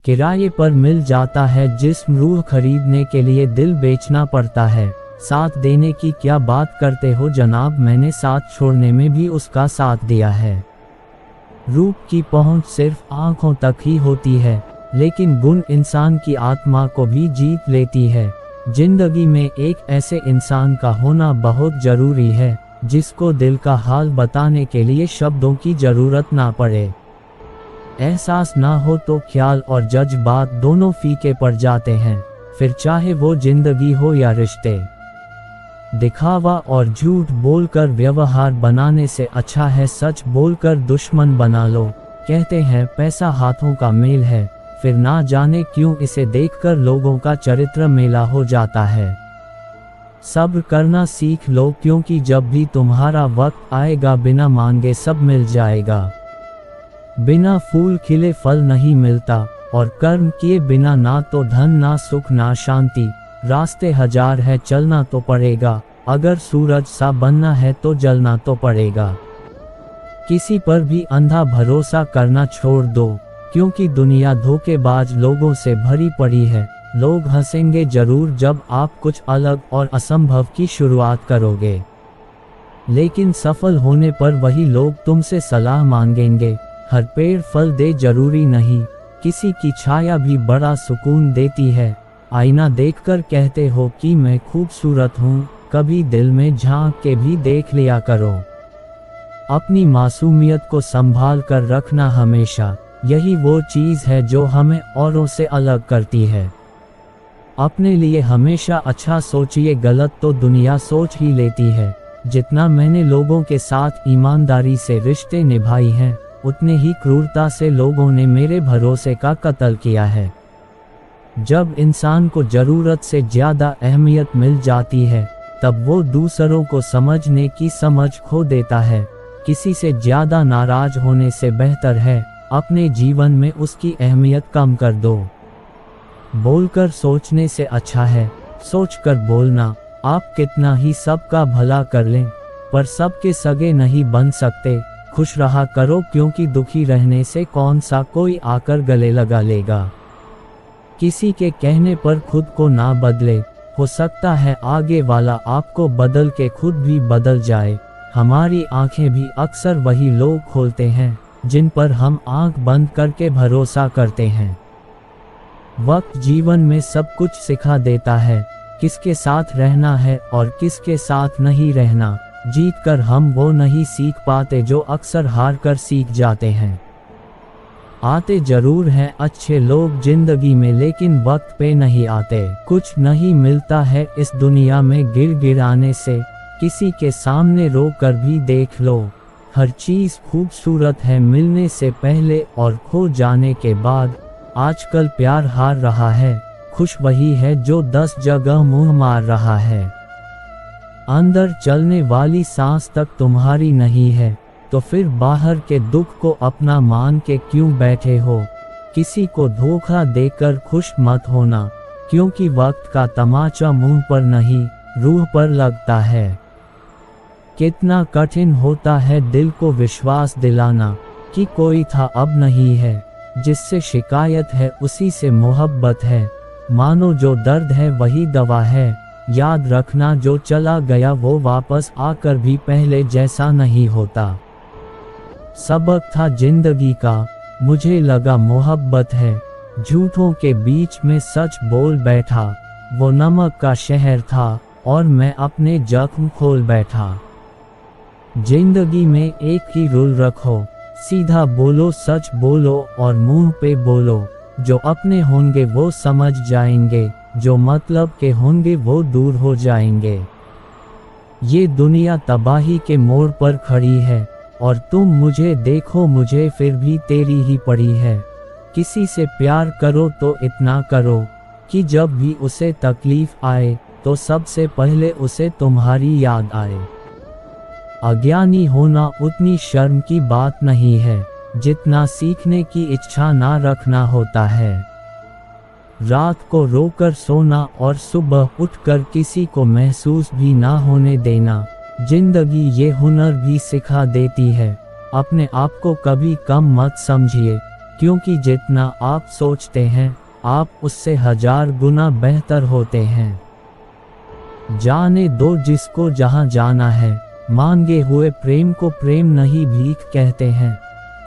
किराए पर मिल जाता है जिस्म, रूह खरीदने के लिए दिल बेचना पड़ता है। साथ देने की क्या बात करते हो जनाब, मैंने साथ छोड़ने में भी उसका साथ दिया है। रूप की पहुंच सिर्फ आंखों तक ही होती है, लेकिन गुण इंसान की आत्मा को भी जीत लेती है। जिंदगी में एक ऐसे इंसान का होना बहुत जरूरी है जिसको दिल का हाल बताने के लिए शब्दों की जरूरत ना पड़े। एहसास ना हो तो ख्याल और जज्बात दोनों फीके पड़ जाते हैं, फिर चाहे वो जिंदगी हो या रिश्ते। दिखावा और झूठ बोलकर व्यवहार बनाने से अच्छा है सच बोलकर दुश्मन बना लो। कहते हैं पैसा हाथों का मेल है, फिर ना जाने क्यों इसे देखकर लोगों का चरित्र मेला हो जाता है। सब्र करना सीख लो, क्योंकि जब भी तुम्हारा वक्त आएगा बिना मांगे सब मिल जाएगा। बिना फूल खिले फल नहीं मिलता, और कर्म किए बिना ना तो धन ना सुख ना शांति। रास्ते हजार है चलना तो पड़ेगा, अगर सूरज सा बनना है तो जलना तो पड़ेगा। किसी पर भी अंधा भरोसा करना छोड़ दो, क्योंकि दुनिया धोखेबाज लोगों से भरी पड़ी है। लोग हंसेंगे जरूर जब आप कुछ अलग और असंभव की शुरुआत करोगे, लेकिन सफल होने पर वही लोग तुमसे सलाह मांगेंगे। हर पेड़ फल दे जरूरी नहीं, किसी की छाया भी बड़ा सुकून देती है। आईना देखकर कहते हो कि मैं खूबसूरत हूँ, कभी दिल में झांक के भी देख लिया करो। अपनी मासूमियत को संभाल कर रखना हमेशा, यही वो चीज़ है जो हमें औरों से अलग करती है। अपने लिए हमेशा अच्छा सोचिए, गलत तो दुनिया सोच ही लेती है। जितना मैंने लोगों के साथ ईमानदारी से रिश्ते निभाई हैं, उतने ही क्रूरता से लोगों ने मेरे भरोसे का कत्ल किया है। जब इंसान को ज़रूरत से ज़्यादा अहमियत मिल जाती है, तब वो दूसरों को समझने की समझ खो देता है। किसी से ज़्यादा नाराज होने से बेहतर है अपने जीवन में उसकी अहमियत कम कर दो। बोलकर सोचने से अच्छा है सोचकर बोलना। आप कितना ही सबका भला कर लें, पर सबके सगे नहीं बन सकते। खुश रहा करो, क्योंकि दुखी रहने से कौन सा कोई आकर गले लगा लेगा। किसी के कहने पर खुद को ना बदले, हो सकता है आगे वाला आपको बदल के खुद भी बदल जाए। हमारी आंखें भी अक्सर वही लोग खोलते हैं जिन पर हम आंख बंद करके भरोसा करते हैं। वक्त जीवन में सब कुछ सिखा देता है, किसके साथ रहना है और किसके साथ नहीं रहना। जीत कर हम वो नहीं सीख पाते जो अक्सर हार कर सीख जाते हैं। आते जरूर हैं अच्छे लोग जिंदगी में, लेकिन वक्त पे नहीं आते। कुछ नहीं मिलता है इस दुनिया में गिड़गिड़ाने से, किसी के सामने रो कर भी देख लो। हर चीज़ खूबसूरत है मिलने से पहले और खो जाने के बाद। आजकल प्यार हार रहा है, खुश वही है जो 10 जगह मुंह मार रहा है। अंदर चलने वाली सांस तक तुम्हारी नहीं है, तो फिर बाहर के दुख को अपना मान के क्यों बैठे हो। किसी को धोखा देकर खुश मत होना, क्योंकि वक्त का तमाचा मुंह पर नहीं रूह पर लगता है। कितना कठिन होता है दिल को विश्वास दिलाना कि कोई था अब नहीं है। जिससे शिकायत है उसी से मोहब्बत है। मानो जो दर्द है वही दवा है। याद रखना जो चला गया वो वापस आकर भी पहले जैसा नहीं होता। सबक था जिंदगी का, मुझे लगा मोहब्बत है। झूठों के बीच में सच बोल बैठा, वो नमक का शहर था और मैं अपने जख्म खोल बैठा। जिंदगी में एक ही रूल रखो, सीधा बोलो सच बोलो और मुंह पे बोलो। जो अपने होंगे वो समझ जाएंगे, जो मतलब के होंगे वो दूर हो जाएंगे। ये दुनिया तबाही के मोड़ पर खड़ी है और तुम मुझे देखो मुझे फिर भी तेरी ही पड़ी है। किसी से प्यार करो तो इतना करो कि जब भी उसे तकलीफ आए तो सबसे पहले उसे तुम्हारी याद आए। अज्ञानी होना उतनी शर्म की बात नहीं है जितना सीखने की इच्छा ना रखना होता है। रात को रोकर सोना और सुबह उठकर किसी को महसूस भी ना होने देना। जिंदगी ये हुनर भी सिखा देती है। अपने आप को कभी कम मत समझिए, क्योंकि जितना आप सोचते हैं आप उससे 1000 गुना बेहतर होते हैं। जाने दो जिसको जहां जाना है, मांगे हुए प्रेम को प्रेम नहीं भीख कहते हैं।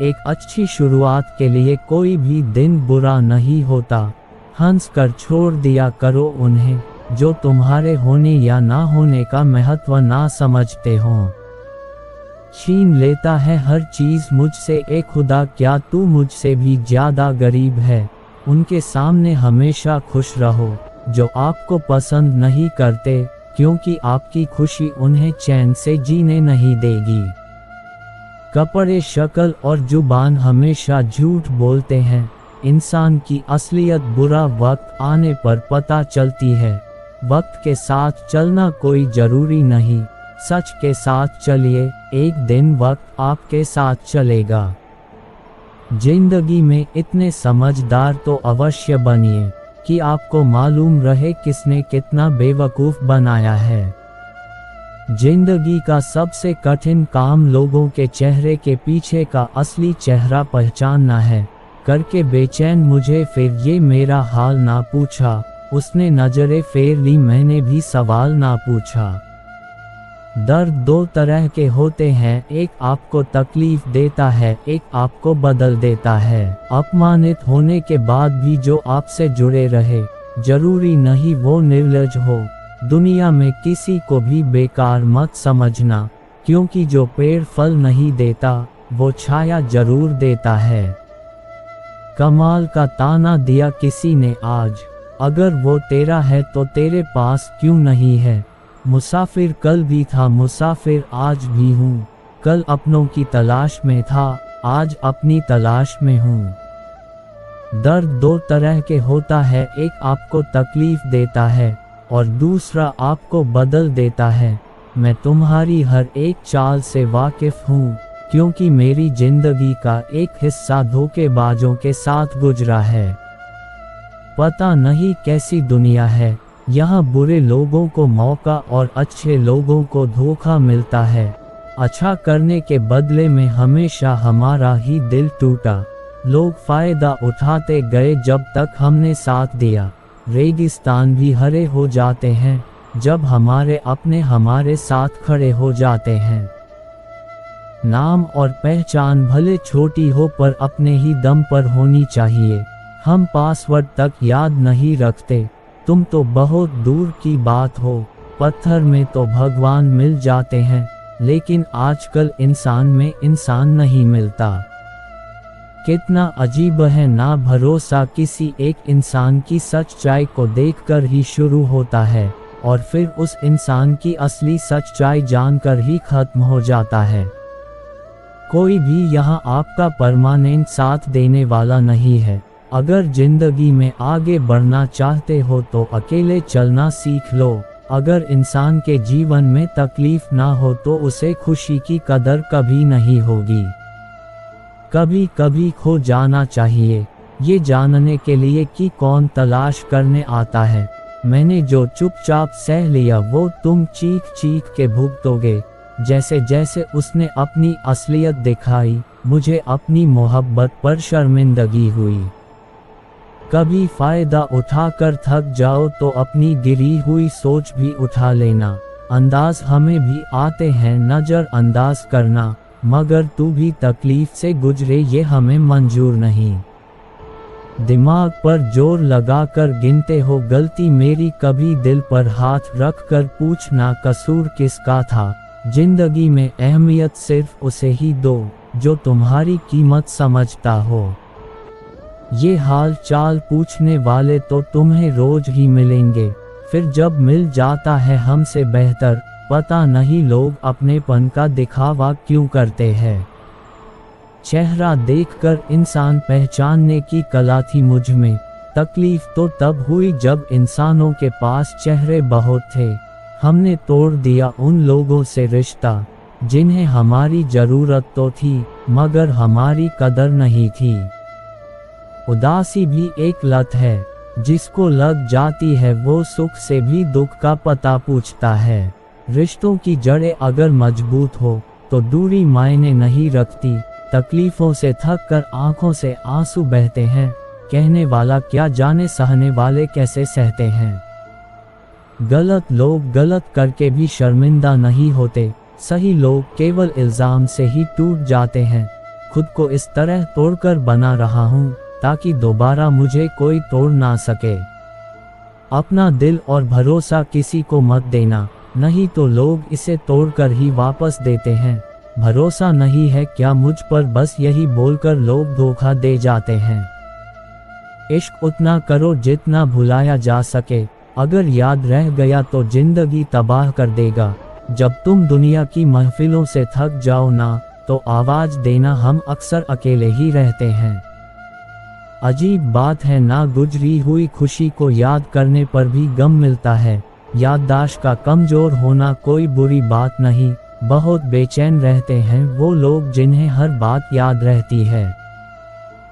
एक अच्छी शुरुआत के लिए कोई भी दिन बुरा नहीं होता। हंस कर छोड़ दिया करो उन्हें जो तुम्हारे होने या ना होने का महत्व ना समझते हों। छीन लेता है हर चीज मुझसे ए खुदा, क्या तू मुझसे भी ज्यादा गरीब है। उनके सामने हमेशा खुश रहो जो आपको पसंद नहीं करते, क्योंकि आपकी खुशी उन्हें चैन से जीने नहीं देगी। कपड़े, शक्ल और जुबान हमेशा झूठ बोलते हैं। इंसान की असलियत बुरा वक्त आने पर पता चलती है। वक्त के साथ चलना कोई जरूरी नहीं, सच के साथ चलिए, एक दिन वक्त आपके साथ चलेगा। जिंदगी में इतने समझदार तो अवश्य बनिए कि आपको मालूम रहे किसने कितना बेवकूफ़ बनाया है। जिंदगी का सबसे कठिन काम लोगों के चेहरे के पीछे का असली चेहरा पहचानना है। करके बेचैन मुझे फिर ये मेरा हाल ना पूछा, उसने नजरें फेर ली मैंने भी सवाल ना पूछा। दर्द दो तरह के होते हैं, एक आपको तकलीफ देता है, एक आपको बदल देता है। अपमानित होने के बाद भी जो आपसे जुड़े रहे, जरूरी नहीं वो निर्लज हो। दुनिया में किसी को भी बेकार मत समझना, क्योंकि जो पेड़ फल नहीं देता वो छाया जरूर देता है। कमाल का ताना दिया किसी ने आज, अगर वो तेरा है तो तेरे पास क्यों नहीं है। मुसाफिर कल भी था, मुसाफिर आज भी हूँ। कल अपनों की तलाश में था, आज अपनी तलाश में हूँ। दर्द दो तरह के होता है, एक आपको तकलीफ देता है और दूसरा आपको बदल देता है। मैं तुम्हारी हर एक चाल से वाकिफ हूँ, क्योंकि मेरी जिंदगी का एक हिस्सा धोखेबाजों के साथ गुजरा है। पता नहीं कैसी दुनिया है, यहाँ बुरे लोगों को मौका और अच्छे लोगों को धोखा मिलता है। अच्छा करने के बदले में हमेशा हमारा ही दिल टूटा। लोग फायदा उठाते गए जब तक हमने साथ दिया। रेगिस्तान भी हरे हो जाते हैं जब हमारे अपने हमारे साथ खड़े हो जाते हैं। नाम और पहचान भले छोटी हो पर अपने ही दम पर होनी चाहिए। हम पासवर्ड तक याद नहीं रखते, तुम तो बहुत दूर की बात हो। पत्थर में तो भगवान मिल जाते हैं, लेकिन आजकल इंसान में इंसान नहीं मिलता। कितना अजीब है ना, भरोसा किसी एक इंसान की सच्चाई को देखकर ही शुरू होता है और फिर उस इंसान की असली सच्चाई जानकर ही खत्म हो जाता है। कोई भी यहाँ आपका परमानेंट साथ देने वाला नहीं है। अगर जिंदगी में आगे बढ़ना चाहते हो तो अकेले चलना सीख लो। अगर इंसान के जीवन में तकलीफ ना हो तो उसे खुशी की कदर कभी नहीं होगी। कभी कभी खो जाना चाहिए, ये जानने के लिए कि कौन तलाश करने आता है। मैंने जो चुपचाप सह लिया वो तुम चीख चीख के भुगतोगे। जैसे जैसे उसने अपनी असलियत दिखाई, मुझे अपनी मोहब्बत पर शर्मिंदगी हुई। कभी फायदा उठाकर थक जाओ तो अपनी गिरी हुई सोच भी उठा लेना। अंदाज हमें भी आते हैं नजर अंदाज करना, मगर तू भी तकलीफ से गुजरे ये हमें मंजूर नहीं। दिमाग पर जोर लगाकर गिनते हो गलती मेरी, कभी दिल पर हाथ रखकर पूछना कसूर किसका था। जिंदगी में अहमियत सिर्फ उसे ही दो जो तुम्हारी कीमत समझता हो। ये हाल चाल पूछने वाले तो तुम्हें रोज ही मिलेंगे, फिर जब मिल जाता है हमसे बेहतर, पता नहीं लोग अपनेपन का दिखावा क्यों करते हैं। चेहरा देखकर इंसान पहचानने की कला थी मुझ में। तकलीफ तो तब हुई जब इंसानों के पास चेहरे बहुत थे। हमने तोड़ दिया उन लोगों से रिश्ता जिन्हें हमारी जरूरत तो थी मगर हमारी कदर नहीं थी। उदासी भी एक लत है, जिसको लग जाती है वो सुख से भी दुख का पता पूछता है। रिश्तों की जड़ें अगर मजबूत हो तो दूरी मायने नहीं रखती, तकलीफों से थक कर आंखों से आंसू बहते हैं, कहने वाला क्या जाने सहने वाले कैसे सहते हैं। गलत लोग गलत करके भी शर्मिंदा नहीं होते, सही लोग केवल इल्ज़ाम से ही टूट जाते हैं। खुद को इस तरह तोड़कर बना रहा हूँ ताकि दोबारा मुझे कोई तोड़ ना सके। अपना दिल और भरोसा किसी को मत देना, नहीं तो लोग इसे तोड़कर ही वापस देते हैं। भरोसा नहीं है क्या मुझ पर, बस यही बोलकर लोग धोखा दे जाते हैं। इश्क उतना करो जितना भुलाया जा सके, अगर याद रह गया तो जिंदगी तबाह कर देगा। जब तुम दुनिया की महफिलों से थक जाओ ना, तो आवाज देना, हम अक्सर अकेले ही रहते हैं। अजीब बात है ना, गुजरी हुई खुशी को याद करने पर भी गम मिलता है। याददाश्त का कमजोर होना कोई बुरी बात नहीं, बहुत बेचैन रहते हैं वो लोग जिन्हें हर बात याद रहती है।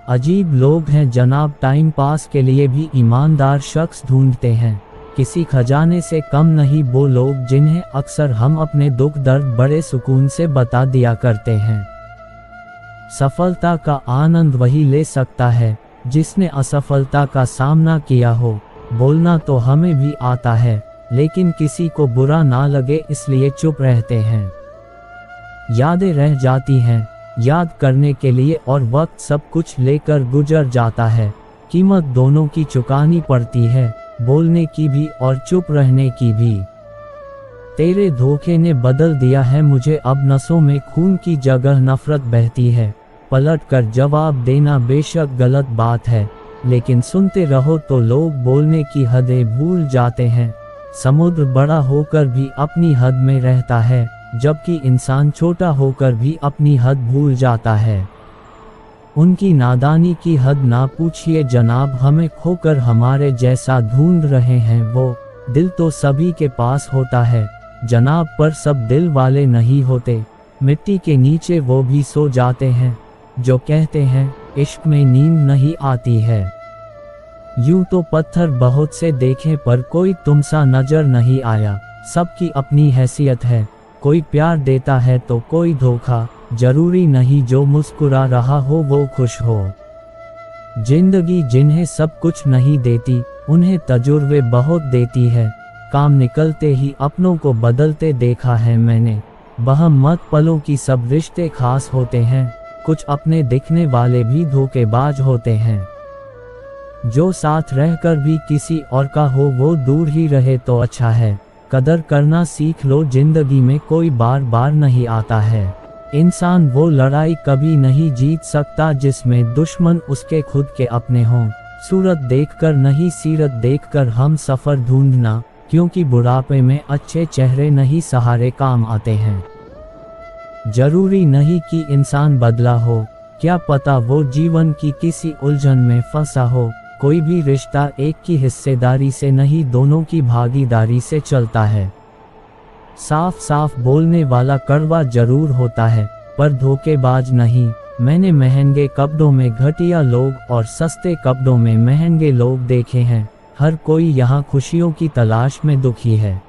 अजीब लोग हैं जनाब, टाइम पास के लिए भी ईमानदार शख्स ढूंढते हैं। किसी खजाने से कम नहीं वो लोग जिन्हें अक्सर हम अपने दुख दर्द बड़े सुकून से बता दिया करते हैं। सफलता का आनंद वही ले सकता है जिसने असफलता का सामना किया हो। बोलना तो हमें भी आता है, लेकिन किसी को बुरा ना लगे इसलिए चुप रहते हैं। यादें रह जाती हैं याद करने के लिए, और वक्त सब कुछ लेकर गुजर जाता है। कीमत दोनों की चुकानी पड़ती है, बोलने की भी और चुप रहने की भी। तेरे धोखे ने बदल दिया है मुझे, अब नसों में खून की जगह नफरत बहती है। पलट कर जवाब देना बेशक गलत बात है, लेकिन सुनते रहो तो लोग बोलने की हदें भूल जाते हैं। समुद्र बड़ा होकर भी अपनी हद में रहता है, जबकि इंसान छोटा होकर भी अपनी हद भूल जाता है। उनकी नादानी की हद ना पूछिए जनाब, हमें खोकर हमारे जैसा ढूंढ रहे हैं वो। दिल तो सभी के पास होता है जनाब, पर सब दिल वाले नहीं होते। मिट्टी के नीचे वो भी सो जाते हैं जो कहते हैं इश्क में नींद नहीं आती है। यूं तो पत्थर बहुत से देखे पर कोई तुमसा नजर नहीं आया। सबकी अपनी हैसियत है, कोई प्यार देता है तो कोई धोखा। जरूरी नहीं जो मुस्कुरा रहा हो वो खुश हो। जिंदगी जिन्हें सब कुछ नहीं देती, उन्हें तजुर्बे बहुत देती है। काम निकलते ही अपनों को बदलते देखा है मैंने। बहम मत पलों की सब रिश्ते खास होते हैं, कुछ अपने दिखने वाले भी धोखेबाज होते हैं। जो साथ रहकर भी किसी और का हो वो दूर ही रहे तो अच्छा है। कदर करना सीख लो, जिंदगी में कोई बार बार नहीं आता है। इंसान वो लड़ाई कभी नहीं जीत सकता जिसमें दुश्मन उसके खुद के अपने हों। सूरत देखकर नहीं सीरत देखकर हम सफ़र ढूंढना, क्योंकि बुढ़ापे में अच्छे चेहरे नहीं सहारे काम आते हैं। जरूरी नहीं कि इंसान बदला हो, क्या पता वो जीवन की किसी उलझन में फंसा हो। कोई भी रिश्ता एक की हिस्सेदारी से नहीं दोनों की भागीदारी से चलता है। साफ साफ बोलने वाला कड़वा जरूर होता है पर धोखेबाज नहीं। मैंने महंगे कपड़ों में घटिया लोग और सस्ते कपड़ों में महंगे लोग देखे हैं। हर कोई यहाँ खुशियों की तलाश में दुखी है।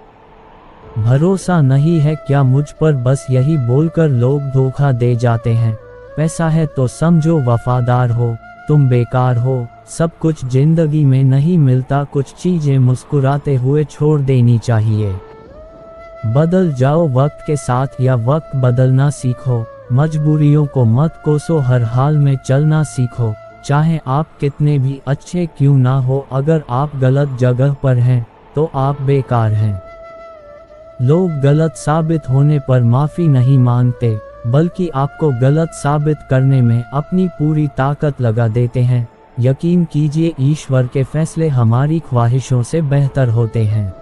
भरोसा नहीं है क्या मुझ पर, बस यही बोलकर लोग धोखा दे जाते हैं। पैसा है तो समझो वफादार हो, तुम बेकार हो। सब कुछ जिंदगी में नहीं मिलता, कुछ चीजें मुस्कुराते हुए छोड़ देनी चाहिए। बदल जाओ वक्त के साथ या वक्त बदलना सीखो। मजबूरियों को मत कोसो, हर हाल में चलना सीखो। चाहे आप कितने भी अच्छे क्यों ना हो, अगर आप गलत जगह पर हैं तो आप बेकार हैं। लोग गलत साबित होने पर माफ़ी नहीं मांगते, बल्कि आपको गलत साबित करने में अपनी पूरी ताकत लगा देते हैं। यकीन कीजिए ईश्वर के फैसले हमारी ख्वाहिशों से बेहतर होते हैं।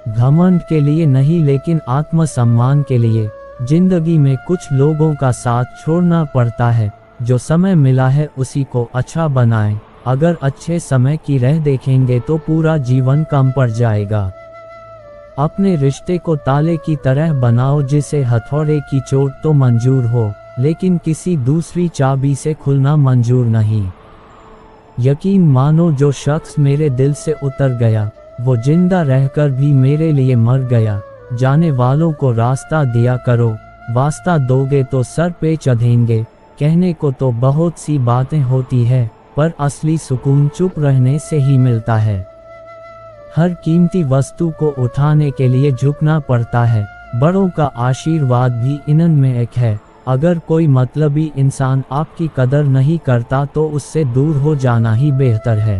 घमंड के लिए नहीं लेकिन आत्मसम्मान के लिए। जिंदगी में कुछ लोगों का साथ छोड़ना पड़ता है। जो समय मिला है उसी को अच्छा बनाएं। अगर अच्छे समय की राह देखेंगे तो पूरा जीवन कम पड़ जाएगा। अपने रिश्ते को ताले की तरह बनाओ, जिसे हथौड़े की चोट तो मंजूर हो, लेकिन किसी दूसरी चाबी से खुलना मंजूर नहीं। यकीन मानो जो शख्स मेरे दिल से उतर गया, वो जिंदा रहकर भी मेरे लिए मर गया। जाने वालों को रास्ता दिया करो, वास्ता दोगे तो सर पे चढ़ेंगे। कहने को तो बहुत सी बातें होती है, पर असली सुकून चुप रहने से ही मिलता है। हर कीमती वस्तु को उठाने के लिए झुकना पड़ता है। बड़ों का आशीर्वाद भी इन्हीं में एक है। अगर कोई मतलबी इंसान आपकी कदर नहीं करता तो उससे दूर हो जाना ही बेहतर है।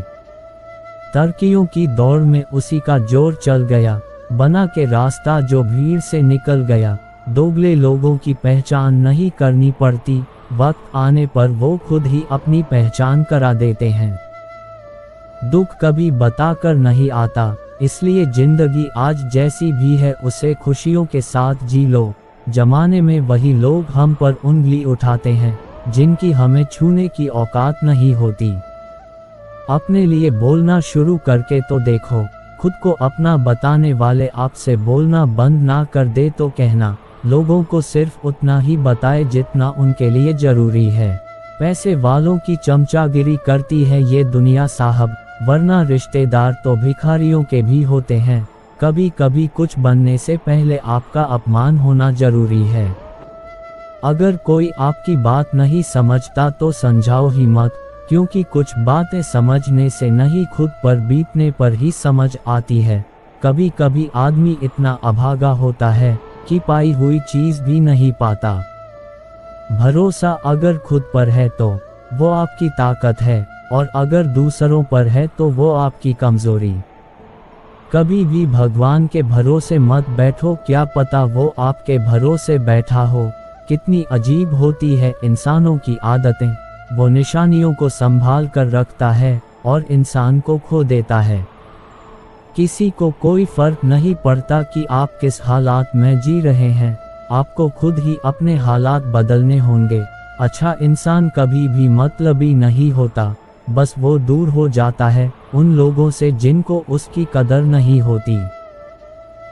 तरक्कियों की दौड़ में उसी का जोर चल गया, बना के रास्ता जो भीड़ से निकल गया। दोगले लोगों की पहचान नहीं करनी पड़ती, वक्त आने पर वो खुद ही अपनी पहचान करा देते हैं। दुख कभी बताकर नहीं आता, इसलिए जिंदगी आज जैसी भी है उसे खुशियों के साथ जी लो। जमाने में वही लोग हम पर उंगली उठाते हैं जिनकी हमें छूने की औकात नहीं होती। अपने लिए बोलना शुरू करके तो देखो, खुद को अपना बताने वाले आपसे बोलना बंद ना कर दे तो कहना लोगों को सिर्फ उतना ही बताए जितना उनके लिए जरूरी है। पैसे वालों की चमचागिरी करती है ये दुनिया साहब, वरना रिश्तेदार तो भिखारियों के भी होते हैं। कभी कभी कुछ बनने से पहले आपका अपमान होना जरूरी है। अगर कोई आपकी बात नहीं समझता तो समझाओ ही मत, क्योंकि कुछ बातें समझने से नहीं खुद पर बीतने पर ही समझ आती है। कभी कभी आदमी इतना अभागा होता है कि पाई हुई चीज भी नहीं पाता। भरोसा अगर खुद पर है तो वो आपकी ताकत है, और अगर दूसरों पर है तो वो आपकी कमजोरी। कभी भी भगवान के भरोसे मत बैठो, क्या पता वो आपके भरोसे बैठा हो। कितनी अजीब होती है इंसानों की आदतें, वो निशानियों को संभाल कर रखता है और इंसान को खो देता है। किसी को कोई फर्क नहीं पड़ता कि आप किस हालात में जी रहे हैं, आपको खुद ही अपने हालात बदलने होंगे। अच्छा इंसान कभी भी मतलबी नहीं होता, बस वो दूर हो जाता है उन लोगों से जिनको उसकी कदर नहीं होती।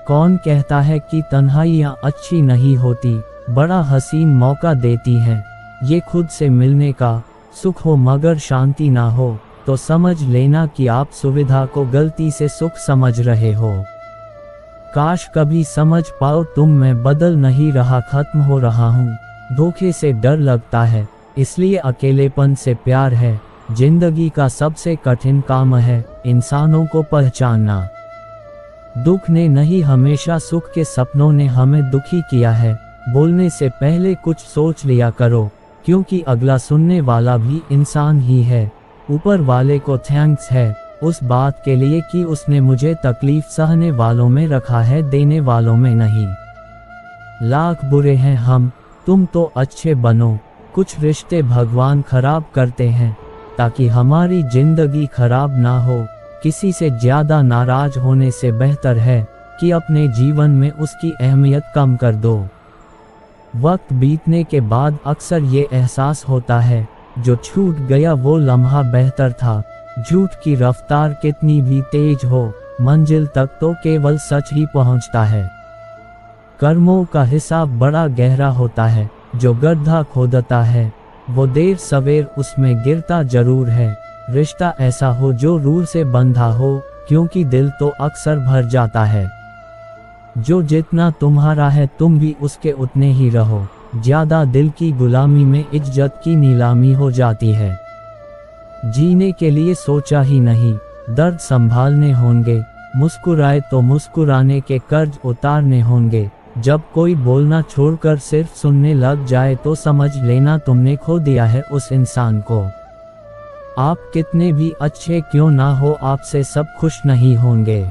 कौन कहता है कि तन्हाइयाँ अच्छी नहीं होती, बड़ा हसीन मौका देती हैं। ये खुद से मिलने का सुख हो मगर शांति ना हो तो समझ लेना कि आप सुविधा को गलती से सुख समझ रहे हो। काश कभी समझ पाओ तुम मैं बदल नहीं रहा, खत्म हो रहा हूँ। धोखे से डर लगता है, इसलिए अकेलेपन से प्यार है। जिंदगी का सबसे कठिन काम है इंसानों को पहचानना। दुख ने नहीं हमेशा सुख के सपनों ने हमें दुखी किया है। बोलने से पहले कुछ सोच लिया करो, क्योंकि अगला सुनने वाला भी इंसान ही है। ऊपर वाले को थैंक्स है उस बात के लिए कि उसने मुझे तकलीफ सहने वालों में रखा है, देने वालों में नहीं। लाख बुरे हैं हम, तुम तो अच्छे बनो। कुछ रिश्ते भगवान खराब करते हैं ताकि हमारी जिंदगी खराब ना हो। किसी से ज्यादा नाराज होने से बेहतर है कि अपने जीवन में उसकी अहमियत कम कर दो। वक्त बीतने के बाद अक्सर ये एहसास होता है जो छूट गया वो लम्हा बेहतर था। झूठ की रफ्तार कितनी भी तेज हो, मंजिल तक तो केवल सच ही पहुंचता है। कर्मों का हिसाब बड़ा गहरा होता है, जो गड्ढा खोदता है वो देर सवेर उसमें गिरता जरूर है। रिश्ता ऐसा हो जो रूह से बंधा हो, क्योंकि दिल तो अक्सर भर जाता है। जो जितना तुम्हारा है तुम भी उसके उतने ही रहो। ज्यादा दिल की गुलामी में इज्जत की नीलामी हो जाती है। जीने के लिए सोचा ही नहीं, दर्द संभालने होंगे। मुस्कुराए तो मुस्कुराने के कर्ज उतारने होंगे। जब कोई बोलना छोड़कर सिर्फ सुनने लग जाए तो समझ लेना तुमने खो दिया है उस इंसान को। आप कितने भी अच्छे क्यों ना हो, आपसे सब खुश नहीं होंगे।